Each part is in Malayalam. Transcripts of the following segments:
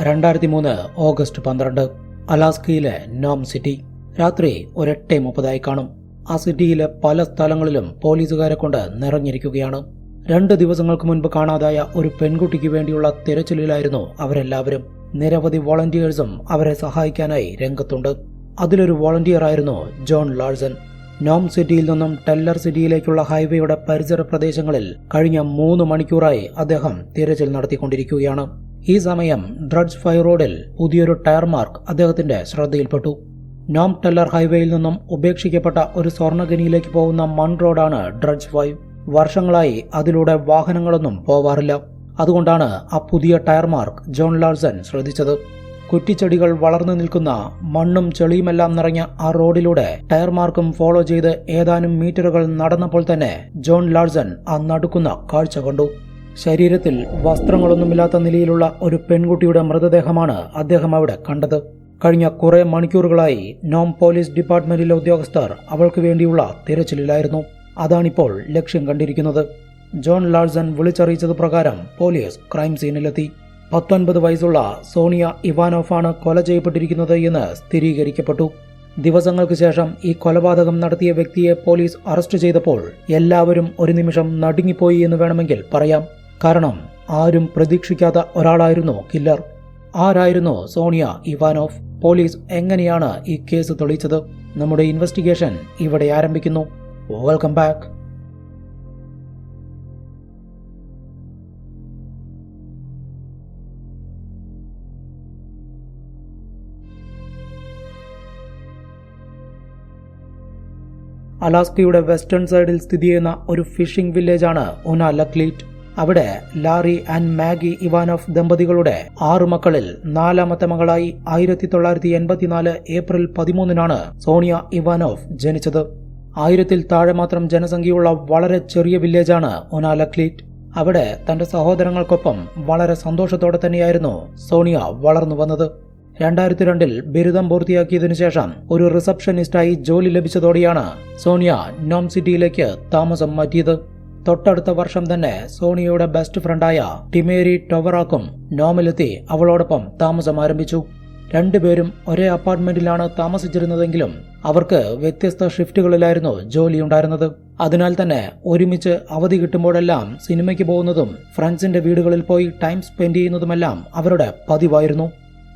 2003 ഓഗസ്റ്റ് 12 അലാസ്കയിലെ നോം സിറ്റി. രാത്രി 8:30 കാണും. ആ സിറ്റിയിലെ പല സ്ഥലങ്ങളിലും പോലീസുകാരെ കൊണ്ട് നിറഞ്ഞിരിക്കുകയാണ്. 2 ദിവസങ്ങൾക്ക് മുൻപ് കാണാതായ ഒരു പെൺകുട്ടിക്ക് വേണ്ടിയുള്ള തിരച്ചിലിലായിരുന്നു അവരെല്ലാവരും. നിരവധി വോളണ്ടിയേഴ്സും അവരെ സഹായിക്കാനായി രംഗത്തുണ്ട്. അതിലൊരു വോളണ്ടിയർ ആയിരുന്നു ജോൺ ലാർസൺ. നോം സിറ്റിയിൽ നിന്നും ടെല്ലർ സിറ്റിയിലേക്കുള്ള ഹൈവേയുടെ പരിസര പ്രദേശങ്ങളിൽ കഴിഞ്ഞ 3 മണിക്കൂറായി അദ്ദേഹം തിരച്ചിൽ നടത്തിക്കൊണ്ടിരിക്കുകയാണ്. ഈ സമയം ഡ്രഡ്ജ് 5 റോഡിൽ പുതിയൊരു ടയർ മാർക്ക് അദ്ദേഹത്തിന്റെ ശ്രദ്ധയിൽപ്പെട്ടു. നോം ടെല്ലർ ഹൈവേയിൽ നിന്നും ഉപേക്ഷിക്കപ്പെട്ട ഒരു സ്വർണ്ണഖനിയിലേക്ക് പോകുന്ന മൺ റോഡാണ് ഡ്രഡ്ജ് 5. വർഷങ്ങളായി അതിലൂടെ വാഹനങ്ങളൊന്നും പോവാറില്ല. അതുകൊണ്ടാണ് ആ പുതിയ ടയർ മാർക്ക് ജോൺ ലാർസൺ ശ്രദ്ധിച്ചത്. കുറ്റിച്ചെടികൾ വളർന്നു നിൽക്കുന്ന മണ്ണും ചെളിയുമെല്ലാം നിറഞ്ഞ ആ റോഡിലൂടെ ടയർ മാർക്കും ഫോളോ ചെയ്ത് ഏതാനും മീറ്ററുകൾ നടന്നപ്പോൾ തന്നെ ജോൺ ലാർസൺ ആ നടുക്കുന്ന കാഴ്ച കണ്ടു. ശരീരത്തിൽ വസ്ത്രങ്ങളൊന്നുമില്ലാത്ത നിലയിലുള്ള ഒരു പെൺകുട്ടിയുടെ മൃതദേഹമാണ് അദ്ദേഹം അവിടെ കണ്ടത്. കഴിഞ്ഞ കുറെ മണിക്കൂറുകളായി നോം പോലീസ് ഡിപ്പാർട്ട്മെന്റിലെ ഉദ്യോഗസ്ഥർ അവൾക്ക് വേണ്ടിയുള്ള തിരച്ചിലിലായിരുന്നു. അതാണിപ്പോൾ ലക്ഷ്യം കണ്ടിരിക്കുന്നത്. ജോൺ ലാർസൺ വിളിച്ചറിയിച്ചത് പ്രകാരം പോലീസ് ക്രൈം സീനിലെത്തി. 19 വയസ്സുള്ള സോണിയ ഇവാനോഫാണ് കൊല ചെയ്യപ്പെട്ടിരിക്കുന്നത് എന്ന് സ്ഥിരീകരിക്കപ്പെട്ടു. ദിവസങ്ങൾക്ക് ശേഷം ഈ കൊലപാതകം നടത്തിയ വ്യക്തിയെ പോലീസ് അറസ്റ്റ് ചെയ്തപ്പോൾ എല്ലാവരും ഒരു നിമിഷം നടുങ്ങിപ്പോയി എന്ന് വേണമെങ്കിൽ പറയാം. കാരണം ആരും പ്രതീക്ഷിക്കാത്ത ഒരാളായിരുന്നു കില്ലർ. ആരായിരുന്നു സോണിയ ഇവാനോഫ്? പോലീസ് എങ്ങനെയാണ് ഈ കേസ് തെളിയിച്ചത്? നമ്മുടെ ഇൻവെസ്റ്റിഗേഷൻ ഇവിടെ ആരംഭിക്കുന്നു. Welcome back. അലാസ്കയുടെ വെസ്റ്റേൺ സൈഡിൽ സ്ഥിതി ചെയ്യുന്ന ഒരു ഫിഷിംഗ് വില്ലേജാണ് ഉനാലക്ലീറ്റ്. അവിടെ ലാറി ആൻഡ് മാഗി ഇവാനോഫ് ദമ്പതികളുടെ 6 മക്കളിൽ 4ാമത്തെ മകളായി 1984 ഏപ്രിൽ 13 സോണിയ ഇവാനോഫ് ജനിച്ചത്. 1000-ൽ താഴെ മാത്രം ജനസംഖ്യയുള്ള വളരെ ചെറിയ വില്ലേജാണ് ഉനാലക്ലീറ്റ്. അവിടെ തന്റെ സഹോദരങ്ങൾക്കൊപ്പം വളരെ സന്തോഷത്തോടെ തന്നെയായിരുന്നു സോണിയ വളർന്നു വന്നത്. 2002-ൽ ബിരുദം പൂർത്തിയാക്കിയതിനു ശേഷം ഒരു റിസപ്ഷനിസ്റ്റായി ജോലി ലഭിച്ചതോടെയാണ് സോണിയ നോം സിറ്റിയിലേക്ക് താമസം മാറ്റിയത്. തൊട്ടടുത്ത വർഷം തന്നെ സോണിയയുടെ ബെസ്റ്റ് ഫ്രണ്ടായ ടിമേരി ടൊവറാക്കും നോമിലെത്തി അവളോടൊപ്പം താമസം ആരംഭിച്ചു. 2 പേരും ഒരേ അപ്പാർട്ട്മെന്റിലാണ് താമസിച്ചിരുന്നതെങ്കിലും അവർക്ക് വ്യത്യസ്ത ഷിഫ്റ്റുകളിലായിരുന്നു ജോലിയുണ്ടായിരുന്നത്. അതിനാൽ തന്നെ ഒരുമിച്ച് അവധി കിട്ടുമ്പോഴെല്ലാം സിനിമയ്ക്ക് പോകുന്നതും ഫ്രണ്ട്സിന്റെ വീടുകളിൽ പോയി ടൈം സ്പെൻഡ് ചെയ്യുന്നതുമെല്ലാം അവരുടെ പതിവായിരുന്നു.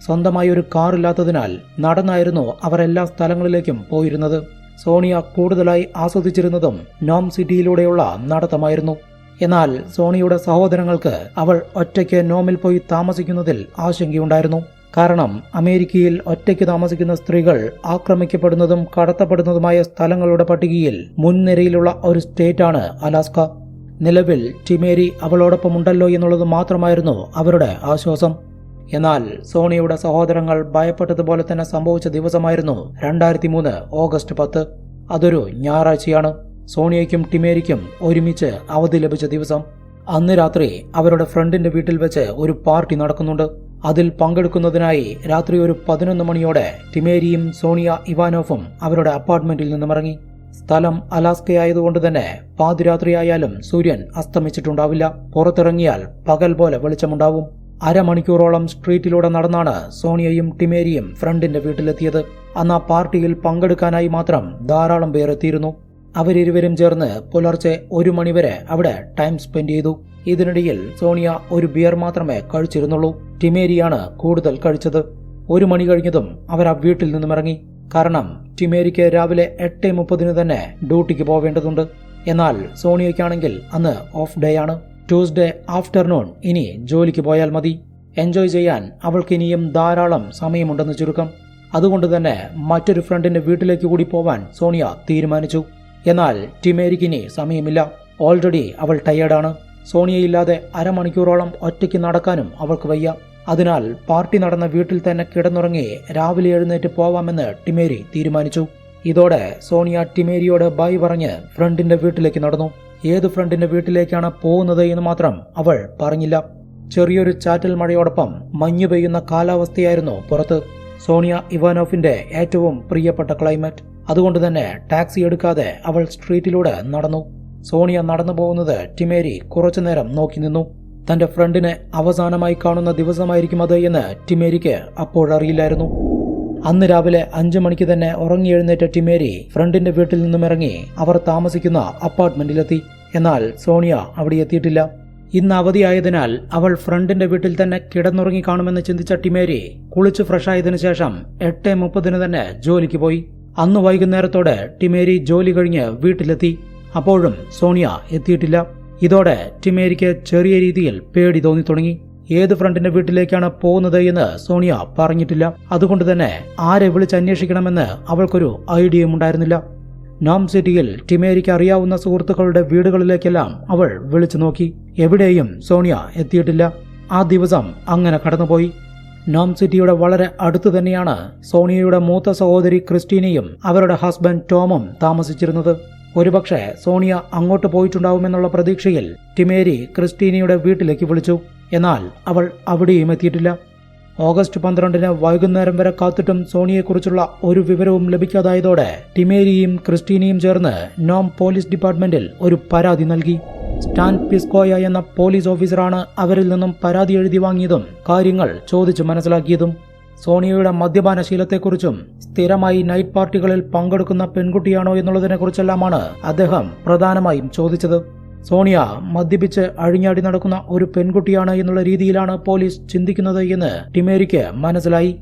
സ്വന്തമായി ഒരു കാറില്ലാത്തതിനാൽ നടന്നായിരുന്നു അവർ എല്ലാ സ്ഥലങ്ങളിലേക്കും പോയിരുന്നത്. സോണിയ കൂടുതലായി ആസ്വദിച്ചിരുന്നതും നോം സിറ്റിയിലൂടെയുള്ള നടത്തമായിരുന്നു. എന്നാൽ സോണിയുടെ സഹോദരങ്ങൾക്ക് അവൾ ഒറ്റയ്ക്ക് നോമിൽ പോയി താമസിക്കുന്നതിൽ ആശങ്കയുണ്ടായിരുന്നു. കാരണം അമേരിക്കയിൽ ഒറ്റയ്ക്ക് താമസിക്കുന്ന സ്ത്രീകൾ ആക്രമിക്കപ്പെടുന്നതും കടത്തപ്പെടുന്നതുമായ സ്ഥലങ്ങളുടെ പട്ടികയിൽ മുൻനിരയിലുള്ള ഒരു സ്റ്റേറ്റാണ് അലാസ്ക. നിലവിൽ ടിമേരി അവളോടൊപ്പമുണ്ടല്ലോ എന്നുള്ളത് മാത്രമായിരുന്നു അവരുടെ ആശ്വാസം. എന്നാൽ സോണിയുടെ സഹോദരങ്ങൾ ഭയപ്പെട്ടതുപോലെ തന്നെ സംഭവിച്ച ദിവസമായിരുന്നു 2003 ഓഗസ്റ്റ് 10. അതൊരു ഞായറാഴ്ചയാണ്. സോണിയയ്ക്കും ടിമേരിക്കും ഒരുമിച്ച് അവധി ലഭിച്ച ദിവസം. അന്ന് രാത്രി അവരുടെ ഫ്രണ്ടിന്റെ വീട്ടിൽ വെച്ച് ഒരു പാർട്ടി നടക്കുന്നുണ്ട്. അതിൽ പങ്കെടുക്കുന്നതിനായി രാത്രി ഒരു 11 മണിയോടെ ടിമേരിയും സോണിയ ഇവാനോഫും അവരുടെ അപ്പാർട്ട്മെന്റിൽ നിന്നും ഇറങ്ങി. സ്ഥലം അലാസ്കയായതുകൊണ്ട് തന്നെ പാതിരാത്രിയായാലും സൂര്യൻ അസ്തമിച്ചിട്ടുണ്ടാവില്ല. പുറത്തിറങ്ങിയാൽ പകൽ പോലെ വെളിച്ചമുണ്ടാവും. അരമണിക്കൂറോളം സ്ട്രീറ്റിലൂടെ നടന്നാണ് സോണിയയും ടിമേരിയും ഫ്രണ്ടിന്റെ വീട്ടിലെത്തിയത്. അന്ന് ആ പാർട്ടിയിൽ പങ്കെടുക്കാനായി മാത്രം ധാരാളം പേർ എത്തിയിരുന്നു. അവരിരുവരും ചേർന്ന് പുലർച്ചെ 1 മണിവരെ അവിടെ ടൈം സ്പെൻഡ് ചെയ്തു. ഇതിനിടയിൽ സോണിയ ഒരു ബിയർ മാത്രമേ കഴിച്ചിരുന്നുള്ളൂ. ടിമേരിയാണ് കൂടുതൽ കഴിച്ചത്. 1 മണി കഴിഞ്ഞതും അവർ ആ വീട്ടിൽ നിന്നും ഇറങ്ങി. കാരണം ടിമേരിക്ക് രാവിലെ 8:30 തന്നെ ഡ്യൂട്ടിക്ക് പോവേണ്ടതുണ്ട്. എന്നാൽ സോണിയയ്ക്കാണെങ്കിൽ അന്ന് ഓഫ് ഡേ ആണ്. ട്യൂസ്ഡേ ആഫ്റ്റർനൂൺ ഇനി ജോലിക്ക് പോയാൽ മതി. എൻജോയ് ചെയ്യാൻ അവൾക്ക് ഇനിയും ധാരാളം സമയമുണ്ടെന്ന് ചുരുക്കം. അതുകൊണ്ട് തന്നെ മറ്റൊരു ഫ്രണ്ടിന്റെ വീട്ടിലേക്ക് കൂടി പോവാൻ സോണിയ തീരുമാനിച്ചു. എന്നാൽ ടിമേരിക്കിനി സമയമില്ല. ഓൾറെഡി അവൾ ടയേർഡാണ്. സോണിയയില്ലാതെ അരമണിക്കൂറോളം ഒറ്റയ്ക്ക് നടക്കാനും അവൾക്ക് വയ്യ. അതിനാൽ പാർട്ടി നടന്ന വീട്ടിൽ തന്നെ കിടന്നുറങ്ങി രാവിലെ എഴുന്നേറ്റ് പോവാമെന്ന് ടിമേരി തീരുമാനിച്ചു. ഇതോടെ സോണിയ ടിമേരിയോട് ബൈ പറഞ്ഞ് ഫ്രണ്ടിന്റെ വീട്ടിലേക്ക് നടന്നു. ഏത് ഫ്രണ്ടിന്റെ വീട്ടിലേക്കാണ് പോകുന്നത് എന്ന് മാത്രം അവൾ പറഞ്ഞില്ല. ചെറിയൊരു ചാറ്റൽ മഴയോടൊപ്പം മഞ്ഞു പെയ്യുന്ന കാലാവസ്ഥയായിരുന്നു പുറത്ത്. സോണിയ ഇവാനോഫിന്റെ ഏറ്റവും പ്രിയപ്പെട്ട ക്ലൈമറ്റ്. അതുകൊണ്ട് തന്നെ ടാക്സി എടുക്കാതെ അവൾ സ്ട്രീറ്റിലൂടെ നടന്നു. സോണിയ നടന്നു പോകുന്നത് ടിമേരി കുറച്ചുനേരം നോക്കി നിന്നു. തന്റെ ഫ്രണ്ടിനെ അവസാനമായി കാണുന്ന ദിവസമായിരിക്കും അത് എന്ന് ടിമേരിക്ക് അപ്പോഴറിയില്ലായിരുന്നു. അന്ന് രാവിലെ 5 മണിക്ക് തന്നെ ഉറങ്ങി എഴുന്നേറ്റ ടിമേരി ഫ്രണ്ടിന്റെ വീട്ടിൽ നിന്നും ഇറങ്ങി അവർ താമസിക്കുന്ന അപ്പാർട്ട്മെന്റിലെത്തി. എന്നാൽ സോണിയ അവിടെ എത്തിയിട്ടില്ല. ഇന്ന് അവധിയായതിനാൽ അവൾ ഫ്രണ്ടിന്റെ വീട്ടിൽ തന്നെ കിടന്നുറങ്ങി കാണുമെന്ന് ചിന്തിച്ച ടിമേരി കുളിച്ച് ഫ്രഷായതിനു ശേഷം 8:30 തന്നെ ജോലിക്ക് പോയി. അന്ന് വൈകുന്നേരത്തോടെ ടിമേരി ജോലി കഴിഞ്ഞ് വീട്ടിലെത്തി. അപ്പോഴും സോണിയ എത്തിയിട്ടില്ല. ഇതോടെ ടിമേരിക്ക് ചെറിയ രീതിയിൽ പേടി തോന്നി തുടങ്ങി. ഏത് ഫ്രണ്ടിന്റെ വീട്ടിലേക്കാണ് പോകുന്നത് എന്ന് സോണിയ പറഞ്ഞിട്ടില്ല. അതുകൊണ്ട് തന്നെ ആരെ വിളിച്ചന്വേഷിക്കണമെന്ന് അവൾക്കൊരു ഐഡിയയും ഉണ്ടായിരുന്നില്ല. നോം സിറ്റിയിൽ ടിമേരിക്ക് അറിയാവുന്ന സുഹൃത്തുക്കളുടെ വീടുകളിലേക്കെല്ലാം അവൾ വിളിച്ചു നോക്കി. എവിടെയും സോണിയ എത്തിയിട്ടില്ല. ആ ദിവസം അങ്ങനെ കടന്നുപോയി. നോം സിറ്റിയുടെ വളരെ അടുത്തു തന്നെയാണ് സോണിയയുടെ മൂത്ത സഹോദരി ക്രിസ്റ്റീനയും അവരുടെ ഹസ്ബൻഡ് ടോമും താമസിച്ചിരുന്നത്. ഒരുപക്ഷെ സോണിയ അങ്ങോട്ട് പോയിട്ടുണ്ടാവുമെന്നുള്ള പ്രതീക്ഷയിൽ ടിമേരി ക്രിസ്റ്റീനയുടെ വീട്ടിലേക്ക് വിളിച്ചു. എന്നാൽ അവൾ അവിടെയും എത്തിയിട്ടില്ല. ഓഗസ്റ്റ് 12 വൈകുന്നേരം വരെ കാത്തിട്ടും സോണിയെക്കുറിച്ചുള്ള ഒരു വിവരവും ലഭിക്കാതായതോടെ ടിമേരിയും ക്രിസ്റ്റീനയും ചേർന്ന് നോം പോലീസ് ഡിപ്പാർട്ട്മെന്റിൽ ഒരു പരാതി നൽകി. സ്റ്റാൻ പിസ്കോയ എന്ന പോലീസ് ഓഫീസറാണ് അവരിൽ നിന്നും പരാതി എഴുതി വാങ്ങിയതും കാര്യങ്ങൾ ചോദിച്ചു മനസ്സിലാക്കിയതും. സോണിയയുടെ മദ്യപാന ശീലത്തെക്കുറിച്ചും സ്ഥിരമായി നൈറ്റ് പാർട്ടികളിൽ പങ്കെടുക്കുന്ന പെൺകുട്ടിയാണോ എന്നുള്ളതിനെക്കുറിച്ചെല്ലാമാണ് അദ്ദേഹം പ്രധാനമായും ചോദിച്ചത്. സോണിയ മദ്യപിച്ച് അഴിഞ്ഞാടി നടക്കുന്ന ഒരു പെൺകുട്ടിയാണ് എന്നുള്ള രീതിയിലാണ് പോലീസ് ചിന്തിക്കുന്നത് എന്ന് ടിമേരിക്ക് മനസ്സിലായി.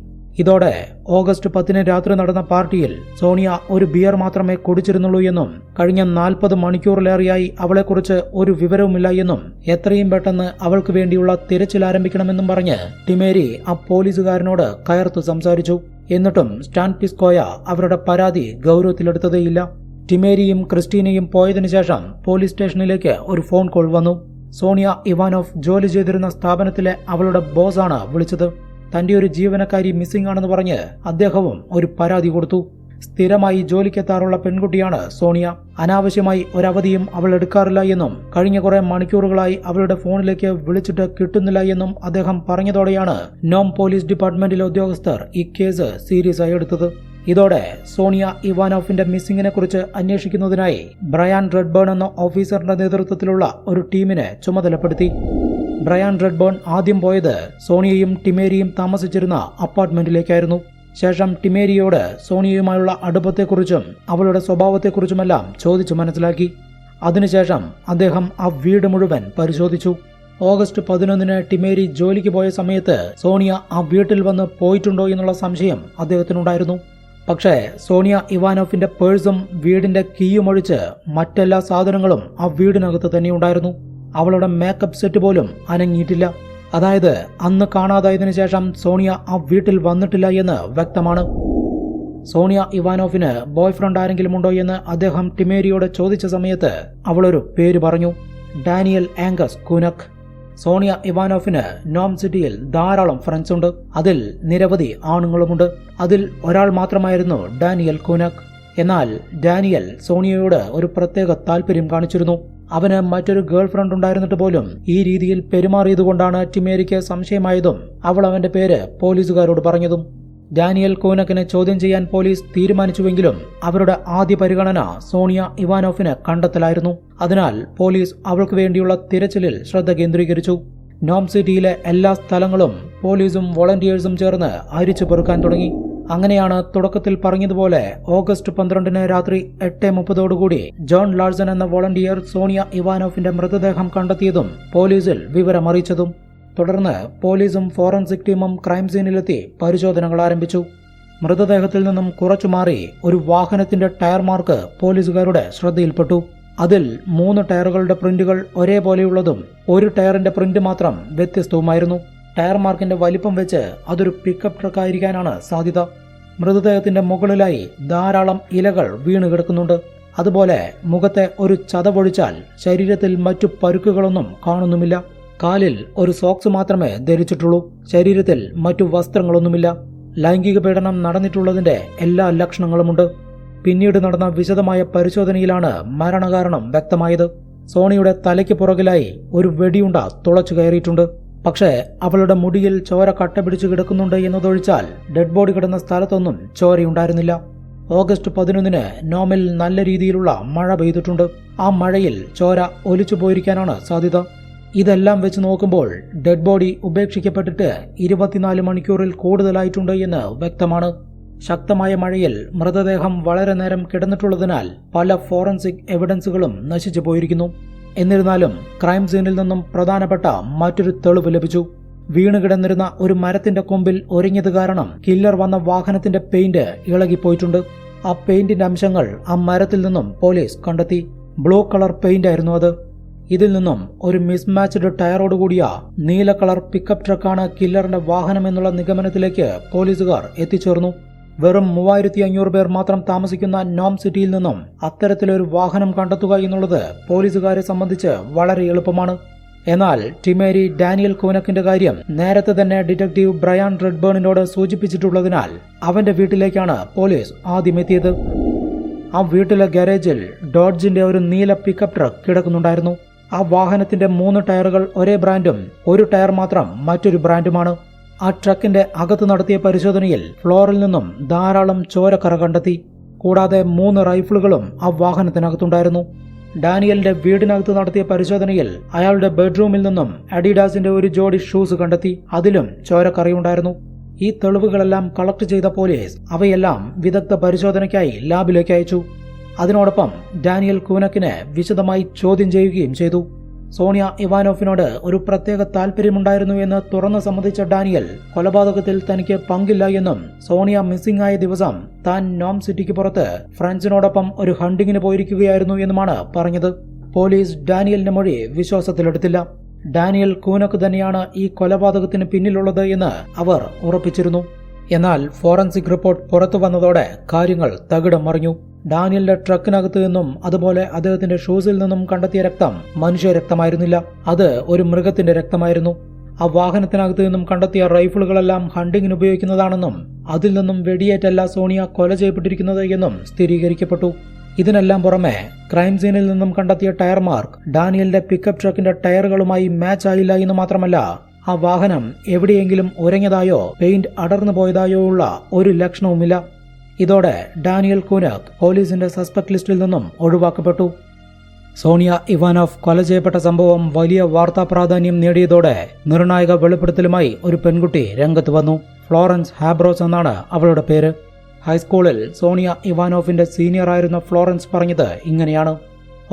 ഇതോടെ ഓഗസ്റ്റ് 10 രാത്രി നടന്ന പാർട്ടിയിൽ സോണിയ ഒരു ബിയർ മാത്രമേ കുടിച്ചിരുന്നുള്ളൂ എന്നും കഴിഞ്ഞ 40 മണിക്കൂറിലേറെയായി അവളെക്കുറിച്ച് ഒരു വിവരവുമില്ല എന്നും എത്രയും പെട്ടെന്ന് അവൾക്ക് വേണ്ടിയുള്ള തിരച്ചിൽ ആരംഭിക്കണമെന്നും പറഞ്ഞ് ടിമേരി ആ പോലീസുകാരനോട് കയർത്തു സംസാരിച്ചു. എന്നിട്ടും സ്റ്റാൻ പിസ്കോയ അവരുടെ പരാതി ഗൗരവത്തിലെടുത്തതേയില്ല. ടിമേരിയും ക്രിസ്റ്റീനയും പോയതിനു ശേഷം പോലീസ് സ്റ്റേഷനിലേക്ക് ഒരു ഫോൺ കോൾ വന്നു. സോണിയ ഇവാനോഫ് ജോലി ചെയ്തിരുന്ന സ്ഥാപനത്തിലെ അവളുടെ ബോസാണ് വിളിച്ചത്. തന്റെ ഒരു ജീവനക്കാരി മിസ്സിംഗ് ആണെന്ന് പറഞ്ഞ് അദ്ദേഹവും ഒരു പരാതി കൊടുത്തു. സ്ഥിരമായി ജോലിക്കെത്താറുള്ള പെൺകുട്ടിയാണ് സോണിയ. അനാവശ്യമായി ഒരവധിയും അവൾ എടുക്കാറില്ല എന്നും കഴിഞ്ഞ കുറെ മണിക്കൂറുകളായി അവളുടെ ഫോണിലേക്ക് വിളിച്ചിട്ട് കിട്ടുന്നില്ല എന്നും അദ്ദേഹം പറഞ്ഞതോടെയാണ് നോം പോലീസ് ഡിപ്പാർട്ട്മെന്റിലെ ഉദ്യോഗസ്ഥർ ഈ കേസ് സീരിയസ് ആയി എടുത്തത്. ഇതോടെ സോണിയ ഇവാനോഫിന്റെ മിസ്സിംഗിനെ കുറിച്ച് അന്വേഷിക്കുന്നതിനായി ബ്രയാൻ റെഡ്ബേൺ എന്ന ഓഫീസറിന്റെ നേതൃത്വത്തിലുള്ള ഒരു ടീമിനെ ചുമതലപ്പെടുത്തി. ബ്രയാൻ റെഡ്ബേൺ ആദ്യം പോയത് സോണിയയും ടിമേരിയും താമസിച്ചിരുന്ന അപ്പാർട്ട്മെന്റിലേക്കായിരുന്നു. ശേഷം ടിമേരിയോട് സോണിയയുമായുള്ള അടുപ്പത്തെക്കുറിച്ചും അവളുടെ സ്വഭാവത്തെക്കുറിച്ചുമെല്ലാം ചോദിച്ചു മനസ്സിലാക്കി. അതിനുശേഷം അദ്ദേഹം ആ വീട് മുഴുവൻ പരിശോധിച്ചു. ഓഗസ്റ്റ് 11 ടിമേരി ജോലിക്ക് പോയ സമയത്ത് സോണിയ ആ വീട്ടിൽ വന്ന് പോയിട്ടുണ്ടോ എന്നുള്ള സംശയം അദ്ദേഹത്തിനുണ്ടായിരുന്നു. പക്ഷേ സോണിയ ഇവാനോഫിന്റെ പേഴ്സും വീടിന്റെ കീയും ഒഴിച്ച് മറ്റെല്ലാ സാധനങ്ങളും ആ വീടിനകത്ത് തന്നെ ഉണ്ടായിരുന്നു. അവളുടെ മേക്കപ്പ് സെറ്റ് പോലും അനങ്ങിയിട്ടില്ല. അതായത് അന്ന് കാണാതായതിനു ശേഷം സോണിയ ആ വീട്ടിൽ വന്നിട്ടില്ല എന്ന് വ്യക്തമാണ്. സോണിയ ഇവാനോഫിന് ബോയ് ഫ്രണ്ട് ആരെങ്കിലും ഉണ്ടോ എന്ന് അദ്ദേഹം ടിമേരിയോട് ചോദിച്ച സമയത്ത് അവളൊരു പേര് പറഞ്ഞു, ഡാനിയൽ ആംഗസ് കൂനക്. സോണിയ ഇവാനോഫിന് നോം സിറ്റിയിൽ ധാരാളം ഫ്രണ്ട്സ് ഉണ്ട്. അതിൽ നിരവധി ആണുങ്ങളുമുണ്ട്. അതിൽ ഒരാൾ മാത്രമായിരുന്നു ഡാനിയൽ കൂനക്. എന്നാൽ ഡാനിയൽ സോണിയയോട് ഒരു പ്രത്യേക താല്പര്യം കാണിച്ചിരുന്നു. അവന് മറ്റൊരു ഗേൾ ഫ്രണ്ട് ഉണ്ടായിരുന്നിട്ട് പോലും ഈ രീതിയിൽ പെരുമാറിയതുകൊണ്ടാണ് ടിമേരിക്ക് സംശയമായതും അവൾ അവന്റെ പേര് പോലീസുകാരോട് പറഞ്ഞതും. ഡാനിയൽ കൂനക്കിനെ ചോദ്യം ചെയ്യാൻ പോലീസ് തീരുമാനിച്ചുവെങ്കിലും അവരുടെ ആദ്യ പരിഗണന സോണിയ ഇവാനോഫിന് കണ്ടെത്തലായിരുന്നു. അതിനാൽ പോലീസ് അവൾക്ക് വേണ്ടിയുള്ള തിരച്ചിലിൽ ശ്രദ്ധ കേന്ദ്രീകരിച്ചു. നോം സിറ്റിയിലെ എല്ലാ സ്ഥലങ്ങളും പോലീസും വോളണ്ടിയേഴ്സും ചേർന്ന് അരിച്ചു പെറുക്കാൻ തുടങ്ങി. അങ്ങനെയാണ് തുടക്കത്തിൽ പറഞ്ഞതുപോലെ ഓഗസ്റ്റ് 12 രാത്രി 8:30 ജോൺ ലാർസൺ എന്ന വോളണ്ടിയർ സോണിയ ഇവാനോഫിന്റെ മൃതദേഹം കണ്ടെത്തിയതും പോലീസിൽ വിവരമറിയിച്ചതും. തുടർന്ന് പോലീസും ഫോറൻസിക് ടീമും ക്രൈം സീനിലെത്തി പരിശോധനകൾ ആരംഭിച്ചു. മൃതദേഹത്തിൽ നിന്നും കുറച്ചു മാറി ഒരു വാഹനത്തിന്റെ ടയർ മാർക്ക് പോലീസുകാരുടെ ശ്രദ്ധയിൽപ്പെട്ടു. അതിൽ 3 ടയറുകളുടെ പ്രിന്റുകൾ ഒരേപോലെയുള്ളതും ഒരു ടയറിന്റെ പ്രിന്റ് മാത്രം വ്യത്യസ്തവുമായിരുന്നു. ടയർ മാർക്കിന്റെ വലിപ്പം വെച്ച് അതൊരു പിക്കപ്പ് ട്രക്ക് ആയിരിക്കാനാണ് സാധ്യത. മൃതദേഹത്തിന്റെ മുകളിലായി ധാരാളം ഇലകൾ വീണ് കിടക്കുന്നുണ്ട്. അതുപോലെ മുഖത്തെ ഒരു ചതവൊഴിച്ചാൽ ശരീരത്തിൽ മറ്റു പരുക്കുകളൊന്നും കാണുന്നുമില്ല. കാലിൽ ഒരു സോക്സ് മാത്രമേ ധരിച്ചിട്ടുള്ളൂ. ശരീരത്തിൽ മറ്റു വസ്ത്രങ്ങളൊന്നുമില്ല. ലൈംഗിക പീഡനം നടന്നിട്ടുള്ളതിന്റെ എല്ലാ ലക്ഷണങ്ങളുമുണ്ട്. പിന്നീട് നടന്ന വിശദമായ പരിശോധനയിലാണ് മരണകാരണം വ്യക്തമായത്. സോണിയുടെ തലയ്ക്ക് പുറകിലായി ഒരു വെടിയുണ്ട തുളച്ചു കയറിയിട്ടുണ്ട്. പക്ഷേ അവളുടെ മുടിയിൽ ചോര കട്ടപിടിച്ചു കിടക്കുന്നുണ്ട് എന്നതൊഴിച്ചാൽ ഡെഡ് ബോഡി കിടന്ന സ്ഥലത്തൊന്നും ചോരയുണ്ടായിരുന്നില്ല. ഓഗസ്റ്റ് 11 നോമിൽ നല്ല രീതിയിലുള്ള മഴ പെയ്തിട്ടുണ്ട്. ആ മഴയിൽ ചോര ഒലിച്ചു പോയിരിക്കാനാണ് സാധ്യത. ഇതെല്ലാം വെച്ച് നോക്കുമ്പോൾ ഡെഡ് ബോഡി ഉപേക്ഷിക്കപ്പെട്ടിട്ട് 24 മണിക്കൂറിൽ കൂടുതലായിട്ടുണ്ട് എന്ന് വ്യക്തമാണ്. ശക്തമായ മഴയിൽ മൃതദേഹം വളരെ നേരം കിടന്നിട്ടുള്ളതിനാൽ പല ഫോറൻസിക് എവിഡൻസുകളും നശിച്ചു പോയിരിക്കുന്നു. എന്നിരുന്നാലും ക്രൈം സീനിൽ നിന്നും പ്രധാനപ്പെട്ട മറ്റൊരു തെളിവ് ലഭിച്ചു. വീണുകിടന്നിരുന്ന ഒരു മരത്തിന്റെ കൊമ്പിൽ ഒരിഞ്ഞത് കാരണം കില്ലർ വന്ന വാഹനത്തിന്റെ പെയിന്റ് ഇളകിപ്പോയിട്ടുണ്ട്. ആ പെയിന്റിന്റെ അംശങ്ങൾ ആ മരത്തിൽ നിന്നും പോലീസ് കണ്ടെത്തി. ബ്ലൂ കളർ പെയിന്റ് ആയിരുന്നു അത്. ഇതിൽ നിന്നും ഒരു മിസ്മാച്ച്ഡ് ടയറോടുകൂടിയ നീല കളർ പിക്കപ്പ് ട്രക്കാണ് കില്ലറിന്റെ വാഹനം എന്നുള്ള നിഗമനത്തിലേക്ക് പോലീസുകാർ എത്തിച്ചേർന്നു. വെറും 3500 പേർ മാത്രം താമസിക്കുന്ന നോം സിറ്റിയിൽ നിന്നും അത്തരത്തിലൊരു വാഹനം കണ്ടെത്തുക എന്നുള്ളത് പോലീസുകാരെ സംബന്ധിച്ച് വളരെ എളുപ്പമാണ്. എന്നാൽ ടിമേരി ഡാനിയൽ കൂനക്കിന്റെ കാര്യം നേരത്തെ തന്നെ ഡിറ്റക്റ്റീവ് ബ്രയാൻ റെഡ്ബേണിനോട് സൂചിപ്പിച്ചിട്ടുള്ളതിനാൽ അവന്റെ വീട്ടിലേക്കാണ് പോലീസ് ആദ്യം എത്തിയത്. ആ വീട്ടിലെ ഗാരേജിൽ ഡോഡ്ജിന്റെ ഒരു നീല പിക്കപ്പ് ട്രക്ക് കിടക്കുന്നുണ്ടായിരുന്നു. ആ വാഹനത്തിന്റെ 3 ടയറുകൾ ഒരേ ബ്രാൻഡും ഒരു ടയർ മാത്രം മറ്റൊരു ബ്രാൻഡുമാണ്. ആ ട്രക്കിന്റെ അകത്ത് നടത്തിയ പരിശോധനയിൽ ഫ്ലോറിൽ നിന്നും ധാരാളം ചോരക്കറ കണ്ടെത്തി. കൂടാതെ 3 റൈഫിളുകളും ആ വാഹനത്തിനകത്തുണ്ടായിരുന്നു. ഡാനിയലിന്റെ വീടിനകത്ത് നടത്തിയ പരിശോധനയിൽ അയാളുടെ ബെഡ്റൂമിൽ നിന്നും അഡിഡാസിന്റെ ഒരു ജോഡി ഷൂസ് കണ്ടെത്തി. അതിലും ചോരക്കറയുണ്ടായിരുന്നു. ഈ തെളിവുകളെല്ലാം കളക്ട് ചെയ്ത പോലീസ് അവയെല്ലാം വിദഗ്ധ പരിശോധനയ്ക്കായി ലാബിലേക്ക് അയച്ചു. അതിനോടൊപ്പം ഡാനിയൽ കൂനക്കിനെ വിശദമായി ചോദ്യം ചെയ്യുകയും ചെയ്തു. സോണിയ ഇവാനോഫിനോട് ഒരു പ്രത്യേക താല്പര്യമുണ്ടായിരുന്നു എന്ന് തുറന്നു സമ്മതിച്ച ഡാനിയൽ കൊലപാതകത്തിൽ തനിക്ക് പങ്കില്ല എന്നും സോണിയ മിസ്സിംഗ് ആയ ദിവസം താൻ നോം സിറ്റിക്ക് പുറത്ത് ഫ്രണ്ട്സിനോടൊപ്പം ഒരു ഹണ്ടിങ്ങിന് പോയിരിക്കുകയായിരുന്നു എന്നുമാണ് പറഞ്ഞത്. പോലീസ് ഡാനിയലിന്റെ മൊഴി വിശ്വാസത്തിലെടുത്തില്ല. ഡാനിയൽ കൂനക്ക് തന്നെയാണ് ഈ കൊലപാതകത്തിന് പിന്നിലുള്ളത് എന്ന് അവർ ഉറപ്പിച്ചിരുന്നു. എന്നാൽ ഫോറൻസിക് റിപ്പോർട്ട് പുറത്തു വന്നതോടെ കാര്യങ്ങൾ തകിടം മറിഞ്ഞു. ഡാനിയലിന്റെ ട്രക്കിനകത്ത് നിന്നും അതുപോലെ അദ്ദേഹത്തിന്റെ ഷൂസിൽ നിന്നും കണ്ടെത്തിയ രക്തം മനുഷ്യരക്തമായിരുന്നില്ല. അത് ഒരു മൃഗത്തിന്റെ രക്തമായിരുന്നു. ആ വാഹനത്തിനകത്ത് നിന്നും കണ്ടെത്തിയ റൈഫിളുകളെല്ലാം ഹണ്ടിങ്ങിന് ഉപയോഗിക്കുന്നതാണെന്നും അതിൽ നിന്നും വെടിയേറ്റല്ല സോണിയ കൊല ചെയ്യപ്പെട്ടിരിക്കുന്നത് എന്നും സ്ഥിരീകരിക്കപ്പെട്ടു. ഇതിനെല്ലാം പുറമെ ക്രൈം സീനിൽ നിന്നും കണ്ടെത്തിയ ടയർ മാർക്ക് ഡാനിയലിന്റെ പിക്കപ്പ് ട്രക്കിന്റെ ടയറുകളുമായി മാച്ച് ആയില്ല എന്ന് മാത്രമല്ല, ആ വാഹനം എവിടെയെങ്കിലും ഉരഞ്ഞതായോ പെയിന്റ് അടർന്നു പോയതായോ ഉള്ള ഒരു ലക്ഷണവുമില്ല. ഇതോടെ ഡാനിയൽ കൂനക് പോലീസിന്റെ സസ്പെക്ട് ലിസ്റ്റിൽ നിന്നും ഒഴിവാക്കപ്പെട്ടു. സോണിയ ഇവാനോഫ് കൊല ചെയ്യപ്പെട്ട സംഭവം വലിയ വാർത്താ പ്രാധാന്യം നേടിയതോടെ നിർണായക വെളിപ്പെടുത്തലുമായി ഒരു പെൺകുട്ടി രംഗത്ത് വന്നു. ഫ്ലോറൻസ് ഹാബ്രോസ് എന്നാണ് അവളുടെ പേര്. ഹൈസ്കൂളിൽ സോണിയ ഇവാനോഫിന്റെ സീനിയറായിരുന്ന ഫ്ലോറൻസ് പറഞ്ഞത് ഇങ്ങനെയാണ്.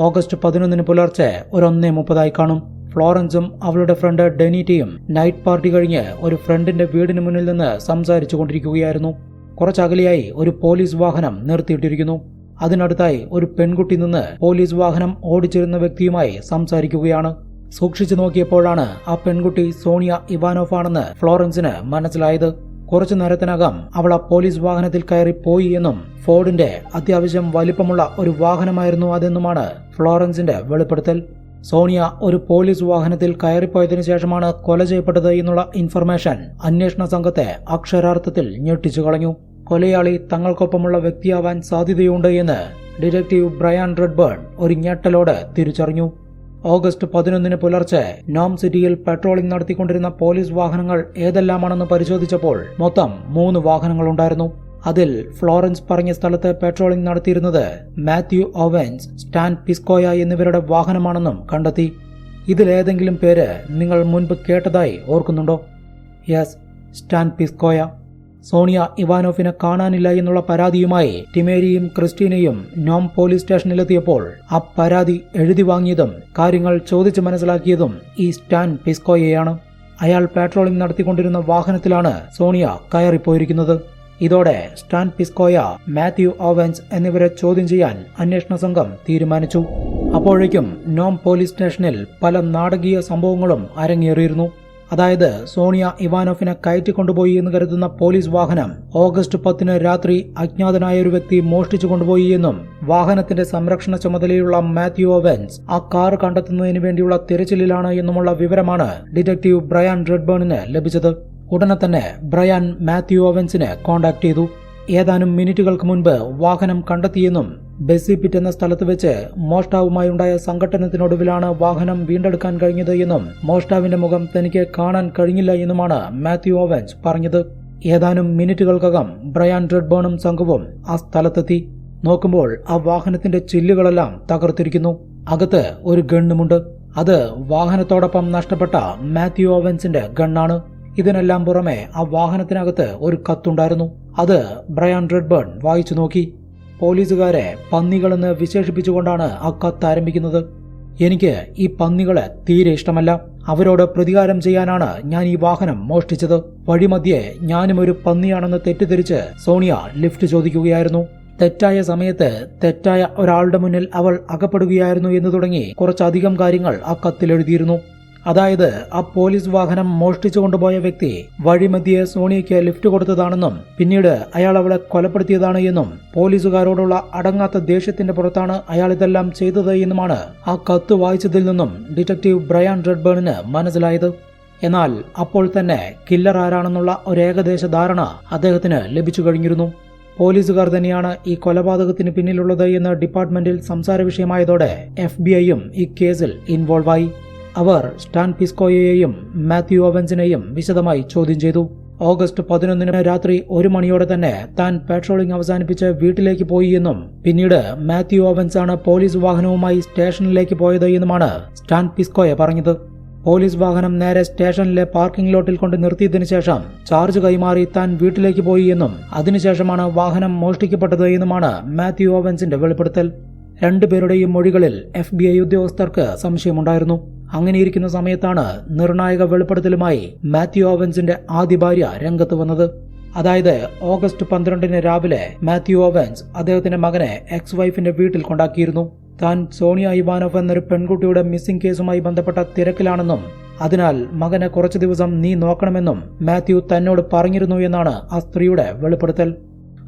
ഓഗസ്റ്റ് 11 പുലർച്ചെ ഒരു 1:30 കാണും. ഫ്ലോറൻസും അവളുടെ ഫ്രണ്ട് ഡെനീറ്റയും നൈറ്റ് പാർട്ടി കഴിഞ്ഞ് ഒരു ഫ്രണ്ടിന്റെ വീടിന് മുന്നിൽ നിന്ന് സംസാരിച്ചു കൊണ്ടിരിക്കുകയായിരുന്നു. കുറച്ചകലെയായി ഒരു പോലീസ് വാഹനം നിർത്തിയിട്ടിരിക്കുന്നു. അതിനടുത്തായി ഒരു പെൺകുട്ടി നിന്ന് പോലീസ് വാഹനം ഓടിച്ചിരുന്ന വ്യക്തിയുമായി സംസാരിക്കുകയാണ്. സൂക്ഷിച്ചു നോക്കിയപ്പോഴാണ് ആ പെൺകുട്ടി സോണിയ ഇവാനോഫ് ആണെന്ന് ഫ്ലോറൻസിന് മനസ്സിലായത്. കുറച്ചു നേരത്തിനകം അവൾ ആ പോലീസ് വാഹനത്തിൽ കയറി പോയി എന്നും ഫോർഡിന്റെ അത്യാവശ്യം വലിപ്പമുള്ള ഒരു വാഹനമായിരുന്നു അതെന്നുമാണ് ഫ്ലോറൻസിന്റെ വെളിപ്പെടുത്തൽ. സോണിയ ഒരു പോലീസ് വാഹനത്തിൽ കയറിപ്പോയതിനു ശേഷമാണ് കൊല ചെയ്യപ്പെട്ടത് എന്നുള്ള ഇൻഫർമേഷൻ അന്വേഷണ സംഘത്തെ അക്ഷരാർത്ഥത്തിൽ ഞെട്ടിച്ചു കളഞ്ഞു. കൊലയാളി തങ്ങൾക്കൊപ്പമുള്ള വ്യക്തിയാവാൻ സാധ്യതയുണ്ട് എന്ന് ഡിറ്റക്റ്റീവ് ബ്രയാൻ റെഡ്ബേൺ ഒരു ഞെട്ടലോടെ തിരിച്ചറിഞ്ഞു. ഓഗസ്റ്റ് 11 പുലർച്ചെ നോം സിറ്റിയിൽ പെട്രോളിംഗ് നടത്തിക്കൊണ്ടിരുന്ന പോലീസ് വാഹനങ്ങൾ ഏതെല്ലാമാണെന്ന് പരിശോധിച്ചപ്പോൾ മൊത്തം 3 വാഹനങ്ങളുണ്ടായിരുന്നു. അതിൽ ഫ്ലോറൻസ് പറഞ്ഞ സ്ഥലത്ത് പെട്രോളിംഗ് നടത്തിയിരുന്നത് മാത്യു ഓവൻസ്, സ്റ്റാൻ പിസ്കോയ എന്നിവരുടെ വാഹനമാണെന്നും കണ്ടെത്തി. ഇതിലേതെങ്കിലും പേര് നിങ്ങൾ മുൻപ് കേട്ടതായി ഓർക്കുന്നുണ്ടോ? യെസ്, സ്റ്റാൻ പിസ്കോയ. സോണിയ ഇവാനോഫിനെ കാണാനില്ല എന്നുള്ള പരാതിയുമായി ടിമേരിയും ക്രിസ്റ്റീനയും നോം പോലീസ് സ്റ്റേഷനിലെത്തിയപ്പോൾ ആ പരാതി എഴുതി വാങ്ങിയതും കാര്യങ്ങൾ ചോദിച്ചു മനസ്സിലാക്കിയതും ഈ സ്റ്റാൻ പിസ്കോയയാണ്. അയാൾ പെട്രോളിംഗ് നടത്തിക്കൊണ്ടിരുന്ന വാഹനത്തിലാണ് സോണിയ കയറിപ്പോയിരിക്കുന്നത്. ഇതോടെ സ്റ്റാൻ പിസ്കോയ, മാത്യു ഓവൻസ് എന്നിവരെ ചോദ്യം ചെയ്യാൻ അന്വേഷണ സംഘം തീരുമാനിച്ചു. അപ്പോഴേക്കും നോം പോലീസ് സ്റ്റേഷനിൽ പല നാടകീയ സംഭവങ്ങളും അരങ്ങേറിയിരുന്നു. അതായത് സോണിയ ഇവാനോഫിനെ കയറ്റിക്കൊണ്ടുപോയി എന്ന് കരുതുന്ന പോലീസ് വാഹനം ഓഗസ്റ്റ് 10 രാത്രി അജ്ഞാതനായ ഒരു വ്യക്തി മോഷ്ടിച്ചു കൊണ്ടുപോയി എന്നും വാഹനത്തിന്റെ സംരക്ഷണ ചുമതലയുള്ള മാത്യു ഓവൻസ് ആ കാർ കണ്ടെത്തുന്നതിന് വേണ്ടിയുള്ള തിരച്ചിലിലാണ് എന്നുമുള്ള വിവരമാണ് ഡിറ്റക്റ്റീവ് ബ്രയാൻ റെഡ്ബേണിന് ലഭിച്ചത്. ഉടനെ തന്നെ ബ്രയാൻ മാത്യു ഓവൻസിനെ കോണ്ടാക്ട് ചെയ്തു. ഏതാനും മിനിറ്റുകൾക്ക് മുൻപ് വാഹനം കണ്ടെത്തിയെന്നും ബെസ്സി പിറ്റ് എന്ന സ്ഥലത്ത് വെച്ച് മോഷ്ടാവുമായുണ്ടായ സംഘട്ടനത്തിനൊടുവിലാണ് വാഹനം വീണ്ടെടുക്കാൻ കഴിഞ്ഞത് എന്നും മോഷ്ടാവിന്റെ മുഖം തനിക്ക് കാണാൻ കഴിഞ്ഞില്ല എന്നുമാണ് മാത്യു ഓവൻസ് പറഞ്ഞത്. ഏതാനും മിനിറ്റുകൾക്കകം ബ്രയാൻ റെഡ്ബേണും സംഘവും ആ സ്ഥലത്തെത്തി. നോക്കുമ്പോൾ ആ വാഹനത്തിന്റെ ചില്ലുകളെല്ലാം തകർത്തിരിക്കുന്നു. അകത്ത് ഒരു ഗണ്ണുമുണ്ട്. അത് വാഹനത്തോടൊപ്പം നഷ്ടപ്പെട്ട മാത്യു ഓവൻസിന്റെ ഗണ്ണാണ്. ഇതിനെല്ലാം പുറമെ ആ വാഹനത്തിനകത്ത് ഒരു കത്തുണ്ടായിരുന്നു. അത് ബ്രയാൻ റെഡ്ബേൺ വായിച്ചു നോക്കി. പോലീസുകാരെ പന്നികളെന്ന് വിശേഷിപ്പിച്ചുകൊണ്ടാണ് ആ കത്ത് ആരംഭിക്കുന്നത്. എനിക്ക് ഈ പന്നികളെ തീരെ ഇഷ്ടമല്ല. അവരോട് പ്രതികാരം ചെയ്യാനാണ് ഞാൻ ഈ വാഹനം മോഷ്ടിച്ചത്. വഴിമധ്യേ ഞാനും ഒരു പന്നിയാണെന്ന് തെറ്റിദ്ധരിച്ച് സോണിയ ലിഫ്റ്റ് ചോദിക്കുകയായിരുന്നു. തെറ്റായ സമയത്ത് തെറ്റായ ഒരാളുടെ മുന്നിൽ അവൾ അകപ്പെടുകയായിരുന്നു എന്ന് തുടങ്ങി കുറച്ചധികം കാര്യങ്ങൾ ആ കത്തിലെഴുതിയിരുന്നു. അതായത് ആ പോലീസ് വാഹനം മോഷ്ടിച്ചു കൊണ്ടുപോയ വ്യക്തി വഴിമധ്യേ സോണിയയ്ക്ക് ലിഫ്റ്റ് കൊടുത്തതാണെന്നും പിന്നീട് അയാൾ അവളെ കൊലപ്പെടുത്തിയതാണ് എന്നും പോലീസുകാരോടുള്ള അടങ്ങാത്ത ദേഷ്യത്തിന്റെ പുറത്താണ് അയാൾ ഇതെല്ലാം ചെയ്തത് എന്നുമാണ് ആ കത്ത് വായിച്ചതിൽ നിന്നും ഡിറ്റക്റ്റീവ് ബ്രയാൻ റെഡ്ബേണിന് മനസ്സിലായത്. എന്നാൽ അപ്പോൾ തന്നെ കില്ലർ ആരാണെന്നുള്ള ഒരു ഏകദേശ ധാരണ അദ്ദേഹത്തിന് ലഭിച്ചു കഴിഞ്ഞിരുന്നു. പോലീസുകാർ തന്നെയാണ് ഈ കൊലപാതകത്തിന് പിന്നിലുള്ളത് എന്ന് ഡിപ്പാർട്ട്മെന്റിൽ സംസാര വിഷയമായതോടെ FBI-യും ഈ കേസിൽ ഇൻവോൾവായി. അവർ സ്റ്റാൻ പിസ്കോയെയും മാത്യു ഓവൻസിനെയും വിശദമായി ചോദ്യം ചെയ്തു. ഓഗസ്റ്റ് 11 രാത്രി 1 മണിയോടെ തന്നെ താൻ പാട്രോളിംഗ് അവസാനിപ്പിച്ച് വീട്ടിലേക്ക് പോയി എന്നും പിന്നീട് മാത്യു ഓവൻസ് ആണ് പോലീസ് വാഹനവുമായി സ്റ്റേഷനിലേക്ക് പോയത് എന്നുമാണ് സ്റ്റാൻ പിസ്കോയെ പറഞ്ഞത്. പോലീസ് വാഹനം നേരെ സ്റ്റേഷനിലെ പാർക്കിംഗ് ലോട്ടിൽ കൊണ്ട് നിർത്തിയതിനു ശേഷം ചാർജ് കൈമാറി താൻ വീട്ടിലേക്ക് പോയി എന്നും അതിനുശേഷമാണ് വാഹനം മോഷ്ടിക്കപ്പെട്ടത് എന്നുമാണ് മാത്യു ഓവൻസിന്റെ വെളിപ്പെടുത്തൽ. രണ്ടുപേരുടെയും മൊഴികളിൽ FBI ഉദ്യോഗസ്ഥർക്ക് സംശയമുണ്ടായിരുന്നു. അങ്ങനെയിരിക്കുന്ന സമയത്താണ് നിർണായക വെളിപ്പെടുത്തലുമായി മാത്യു ഓവൻസിന്റെ ആദ്യ ഭാര്യ രംഗത്ത് വന്നത്. അതായത് ഓഗസ്റ്റ് 12 രാവിലെ മാത്യു ഓവൻസ് അദ്ദേഹത്തിന്റെ മകനെ എക്സ് വൈഫിന്റെ വീട്ടിൽ കൊണ്ടാക്കിയിരുന്നു. താൻ സോണിയ ഇവാനോവ് എന്നൊരു പെൺകുട്ടിയുടെ മിസ്സിംഗ് കേസുമായി ബന്ധപ്പെട്ട തിരക്കിലാണെന്നും അതിനാൽ മകനെ കുറച്ചു ദിവസം നീ നോക്കണമെന്നും മാത്യു തന്നോട് പറഞ്ഞിരുന്നു എന്നാണ് ആ സ്ത്രീയുടെ വെളിപ്പെടുത്തൽ.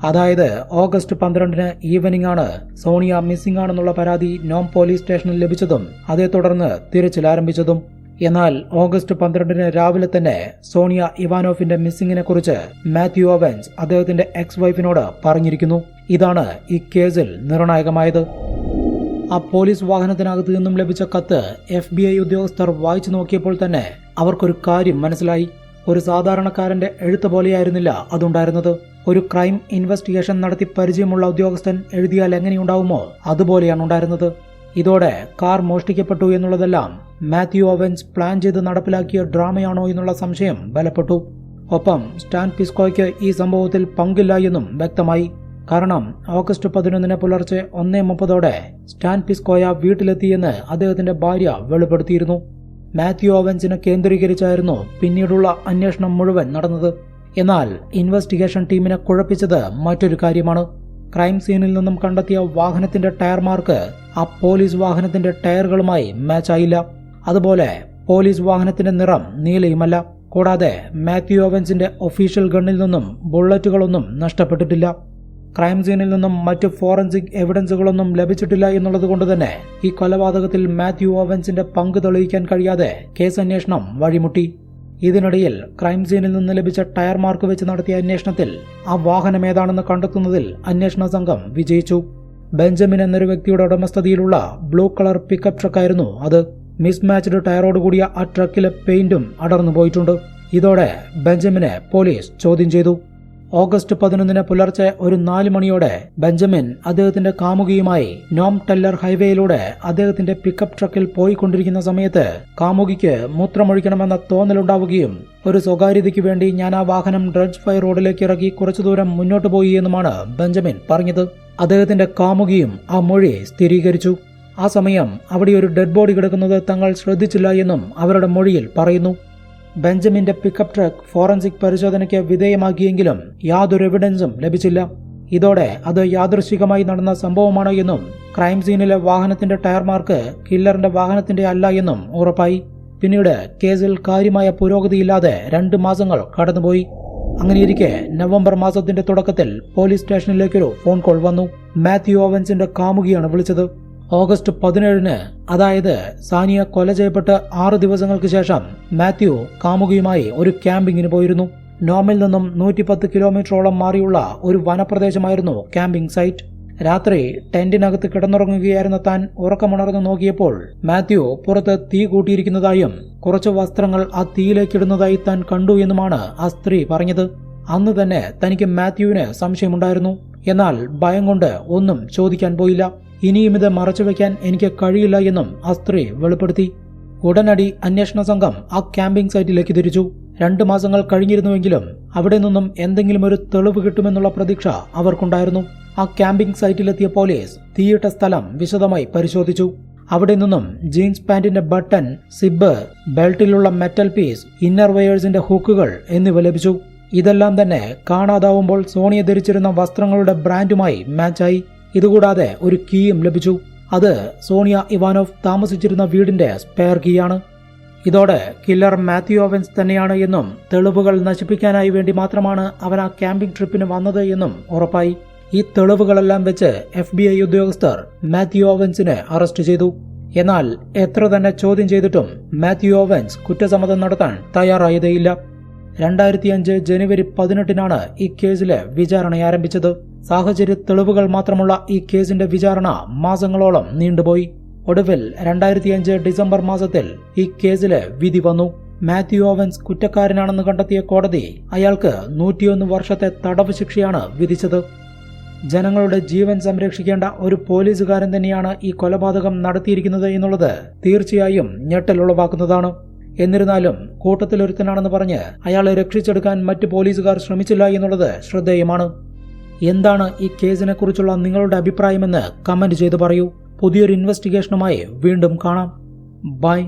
അതായത് ഓഗസ്റ്റ് 12 ഈവനിംഗ് ആണ് സോണിയ മിസ്സിംഗ് ആണെന്നുള്ള പരാതി നോം പോലീസ് സ്റ്റേഷനിൽ ലഭിച്ചതും അതേ തുടർന്ന് തിരച്ചിൽ ആരംഭിച്ചതും. എന്നാൽ ഓഗസ്റ്റ് 12 രാവിലെ തന്നെ സോണിയ ഇവാനോവിന്റെ മിസ്സിംഗിനെ കുറിച്ച് മാത്യു ഓവൻസ് അദ്ദേഹത്തിന്റെ എക്സ് വൈഫിനോട് പറഞ്ഞിരിക്കുന്നു. ഇതാണ് ഈ കേസിൽ നിർണായകമായത്. ആ പോലീസ് വാഹനത്തിനകത്ത് നിന്നും ലഭിച്ച കത്ത് FBI ഉദ്യോഗസ്ഥർ വായിച്ചു നോക്കിയപ്പോൾ തന്നെ അവർക്കൊരു കാര്യം മനസ്സിലായി. ഒരു സാധാരണക്കാരന്റെ എഴുത്ത് പോലെയായിരുന്നില്ല അതുണ്ടായിരുന്നത്. ഒരു ക്രൈം ഇൻവെസ്റ്റിഗേഷൻ നടത്തി പരിചയമുള്ള ഉദ്യോഗസ്ഥൻ എഴുതിയാൽ എങ്ങനെയുണ്ടാവുമോ അതുപോലെയാണ് ഉണ്ടായിരുന്നത്. ഇതോടെ കാർ മോഷ്ടിക്കപ്പെട്ടു എന്നുള്ളതെല്ലാം മാത്യു ഓവൻസ് പ്ലാൻ ചെയ്ത് നടപ്പിലാക്കിയ ഡ്രാമയാണോ എന്നുള്ള സംശയം ബലപ്പെട്ടു. ഒപ്പം സ്റ്റാൻ പിസ്കോയ്ക്ക് ഈ സംഭവത്തിൽ പങ്കില്ല എന്നും വ്യക്തമായി. കാരണം ഓഗസ്റ്റ് 11 പുലർച്ചെ 1:30 സ്റ്റാൻ പിസ്കോയ വീട്ടിലെത്തിയെന്ന് അദ്ദേഹത്തിന്റെ ഭാര്യ വെളിപ്പെടുത്തിയിരുന്നു. മാത്യു ഓവൻസിനെ കേന്ദ്രീകരിച്ചായിരുന്നു പിന്നീടുള്ള അന്വേഷണം മുഴുവൻ നടന്നത്. എന്നാൽ ഇൻവെസ്റ്റിഗേഷൻ ടീമിനെ കുഴപ്പിച്ചത് മറ്റൊരു കാര്യമാണ്. ക്രൈം സീനിൽ നിന്നും കണ്ടെത്തിയ വാഹനത്തിന്റെ ടയർ മാർക്ക് ആ പോലീസ് വാഹനത്തിന്റെ ടയറുകളുമായി മാച്ചായില്ല. അതുപോലെ പോലീസ് വാഹനത്തിന്റെ നിറം നീലയുമല്ല. കൂടാതെ മാത്യു ഓവൻസിന്റെ ഒഫീഷ്യൽ ഗണ്ണിൽ നിന്നും ബുള്ളറ്റുകളൊന്നും നഷ്ടപ്പെട്ടിട്ടില്ല. ക്രൈം സീനിൽ നിന്നും മറ്റ് ഫോറൻസിക് എവിഡൻസുകളൊന്നും ലഭിച്ചിട്ടില്ല എന്നുള്ളത് കൊണ്ട് തന്നെ ഈ കൊലപാതകത്തിൽ മാത്യു ഓവൻസിന്റെ പങ്ക് തെളിയിക്കാൻ കഴിയാതെ കേസ് അന്വേഷണം വഴിമുട്ടി. ഇതിനിടയിൽ ക്രൈം സീനിൽ നിന്ന് ലഭിച്ച ടയർ മാർക്ക് വെച്ച് നടത്തിയ അന്വേഷണത്തിൽ ആ വാഹനം ഏതാണെന്ന് കണ്ടെത്തുന്നതിൽ അന്വേഷണ സംഘം വിജയിച്ചു. ബെഞ്ചമിൻ എന്നൊരു വ്യക്തിയുടെ ഉടമസ്ഥതയിലുള്ള ബ്ലൂ കളർ പിക്കപ്പ് ട്രക്കായിരുന്നു അത്. മിസ്മാച്ച്ഡ് ടയറോടുകൂടിയ ആ ട്രക്കിലെ പെയിന്റും അടർന്നു പോയിട്ടുണ്ട്. ഇതോടെ ബെഞ്ചമിനെ പോലീസ് ചോദ്യം ചെയ്തു. ഓഗസ്റ്റ് 11 പുലർച്ചെ ഒരു 4 മണിയോടെ ബെഞ്ചമിൻ അദ്ദേഹത്തിന്റെ കാമുകിയുമായി നോം ടെല്ലർ ഹൈവേയിലൂടെ അദ്ദേഹത്തിന്റെ പിക്കപ്പ് ട്രക്കിൽ പോയിക്കൊണ്ടിരിക്കുന്ന സമയത്ത് കാമുകിക്ക് മൂത്രമൊഴിക്കണമെന്ന തോന്നലുണ്ടാവുകയും ഒരു സ്വകാര്യതയ്ക്ക് വേണ്ടി ഞാൻ ആ വാഹനം ഡ്രഡ്ജ് ഫയർ റോഡിലേക്ക് ഇറക്കി കുറച്ചു ദൂരം മുന്നോട്ട് പോയി എന്നുമാണ് ബെഞ്ചമിൻ പറഞ്ഞത്. അദ്ദേഹത്തിന്റെ കാമുകിയും ആ മൊഴി സ്ഥിരീകരിച്ചു. ആ സമയം അവിടെ ഒരു ഡെഡ് ബോഡി കിടക്കുന്നത് തങ്ങൾ ശ്രദ്ധിച്ചില്ല എന്നും അവരുടെ മൊഴിയിൽ പറയുന്നു. ബെഞ്ചമിന്റെ പിക്കപ്പ് ട്രക്ക് ഫോറൻസിക് പരിശോധനയ്ക്ക് വിധേയമാക്കിയെങ്കിലും യാതൊരു എവിഡൻസും ലഭിച്ചില്ല. ഇതോടെ അത് യാദൃശ്ചികമായി നടന്ന സംഭവമാണ് എന്നും ക്രൈം സീനിലെ വാഹനത്തിന്റെ ടയർ മാർക്ക് കില്ലറിന്റെ വാഹനത്തിന്റെ അല്ല എന്നും ഉറപ്പായി. പിന്നീട് കേസിൽ കാര്യമായ പുരോഗതിയില്ലാതെ 2 മാസങ്ങൾ കടന്നുപോയി. അങ്ങനെയിരിക്കെ നവംബർ മാസത്തിന്റെ തുടക്കത്തിൽ പോലീസ് സ്റ്റേഷനിലേക്കൊരു ഫോൺ കോൾ വന്നു. മാത്യു ഓവൻസിന്റെ കാമുകിയാണ് വിളിച്ചത്. ഓഗസ്റ്റ് 17 അതായത് സാനിയ കൊല ചെയ്യപ്പെട്ട് 6 ദിവസങ്ങൾക്ക് ശേഷം മാത്യു കാമുകിയുമായി ഒരു ക്യാമ്പിങ്ങിന് പോയിരുന്നു. നോമിൽ നിന്നും 110 കിലോമീറ്ററോളം മാറിയുള്ള ഒരു വനപ്രദേശമായിരുന്നു ക്യാമ്പിംഗ് സൈറ്റ്. രാത്രി ടെന്റിനകത്ത് കിടന്നുറങ്ങുകയായിരുന്ന താൻ ഉറക്കമുണർന്നു നോക്കിയപ്പോൾ മാത്യു പുറത്ത് തീ കൂട്ടിയിരിക്കുന്നതായും കുറച്ച് വസ്ത്രങ്ങൾ ആ തീയിലേക്കിടുന്നതായി താൻ കണ്ടു എന്നുമാണ് ആ സ്ത്രീ പറഞ്ഞത്. അന്ന് തന്നെ തനിക്ക് മാത്യുവിന് സംശയമുണ്ടായിരുന്നു. എന്നാൽ ഭയം കൊണ്ട് ഒന്നും ചോദിക്കാൻ പോയില്ല. ഇനിയും ഇത് മറച്ചുവെക്കാൻ എനിക്ക് കഴിയില്ല എന്നും ആ സ്ത്രീ വെളിപ്പെടുത്തി. ഉടനടി അന്വേഷണ സംഘം ആ ക്യാമ്പിംഗ് സൈറ്റിലേക്ക് തിരിച്ചു. 2 മാസങ്ങൾ കഴിഞ്ഞിരുന്നുവെങ്കിലും അവിടെ നിന്നും എന്തെങ്കിലും ഒരു തെളിവ് കിട്ടുമെന്നുള്ള പ്രതീക്ഷ അവർക്കുണ്ടായിരുന്നു. ആ ക്യാമ്പിംഗ് സൈറ്റിലെത്തിയ പോലീസ് തീയിട്ട സ്ഥലം വിശദമായി പരിശോധിച്ചു. അവിടെ നിന്നും ജീൻസ് പാന്റിന്റെ ബട്ടൺ, സിബ്, ബെൽറ്റിലുള്ള മെറ്റൽ പീസ്, ഇന്നർ വെയേഴ്സിന്റെ ഹുക്കുകൾ എന്നിവ ലഭിച്ചു. ഇതെല്ലാം തന്നെ കാണാതാവുമ്പോൾ സോണിയ ധരിച്ചിരുന്ന വസ്ത്രങ്ങളുടെ ബ്രാൻഡുമായി മാച്ചായി. ഇതുകൂടാതെ ഒരു കീയും ലഭിച്ചു. അത് സോണിയ ഇവാനോവ് താമസിച്ചിരുന്ന വീടിന്റെ സ്പെയർ കീയാണ്. ഇതോടെ കില്ലർ മാത്യു ഓവൻസ് തന്നെയാണ് എന്നും തെളിവുകൾ നശിപ്പിക്കാനായി വേണ്ടി മാത്രമാണ് അവൻ ആ ക്യാമ്പിംഗ് ട്രിപ്പിന് വന്നത് എന്നും ഉറപ്പായി. ഈ തെളിവുകളെല്ലാം വെച്ച് FBI ഉദ്യോഗസ്ഥർ മാത്യു ഓവൻസിനെ അറസ്റ്റ് ചെയ്തു. എന്നാൽ എത്ര തന്നെ ചോദ്യം ചെയ്തിട്ടും മാത്യു ഓവൻസ് കുറ്റസമ്മതം നടത്താൻ തയ്യാറായതേയില്ല. 2005 ജനുവരി 18 ഈ കേസിലെ വിചാരണ ആരംഭിച്ചത്. സാഹചര്യ തെളിവുകൾ മാത്രമുള്ള ഈ കേസിന്റെ വിചാരണ മാസങ്ങളോളം നീണ്ടുപോയി. ഒടുവിൽ 2005 ഡിസംബർ മാസത്തിൽ ഈ കേസിലെ വിധി വന്നു. മാത്യു ഓവൻസ് കുറ്റക്കാരനാണെന്ന് കണ്ടെത്തിയ കോടതി അയാൾക്ക് 101 വർഷത്തെ തടവ് ശിക്ഷയാണ് വിധിച്ചത്. ജനങ്ങളുടെ ജീവൻ സംരക്ഷിക്കേണ്ട ഒരു പോലീസുകാരൻ തന്നെയാണ് ഈ കൊലപാതകം നടത്തിയിരിക്കുന്നത് എന്നുള്ളത് തീർച്ചയായും ഞെട്ടലുളവാക്കുന്നതാണ്. എന്നിരുന്നാലും കൂട്ടത്തിലൊരുത്തനാണെന്ന് പറഞ്ഞ് അയാളെ രക്ഷിച്ചെടുക്കാൻ മറ്റ് പോലീസുകാർ ശ്രമിച്ചില്ല എന്നുള്ളത് ശ്രദ്ധേയമാണ്. എന്താണ് ഈ കേസിനെ കുറിച്ചുള്ള നിങ്ങളുടെ അഭിപ്രായമെന്ന് കമന്റ് ചെയ്ത് പറയൂ. പുതിയൊരു ഇൻവെസ്റ്റിഗേഷനുമായി വീണ്ടും കാണാം. ബൈ.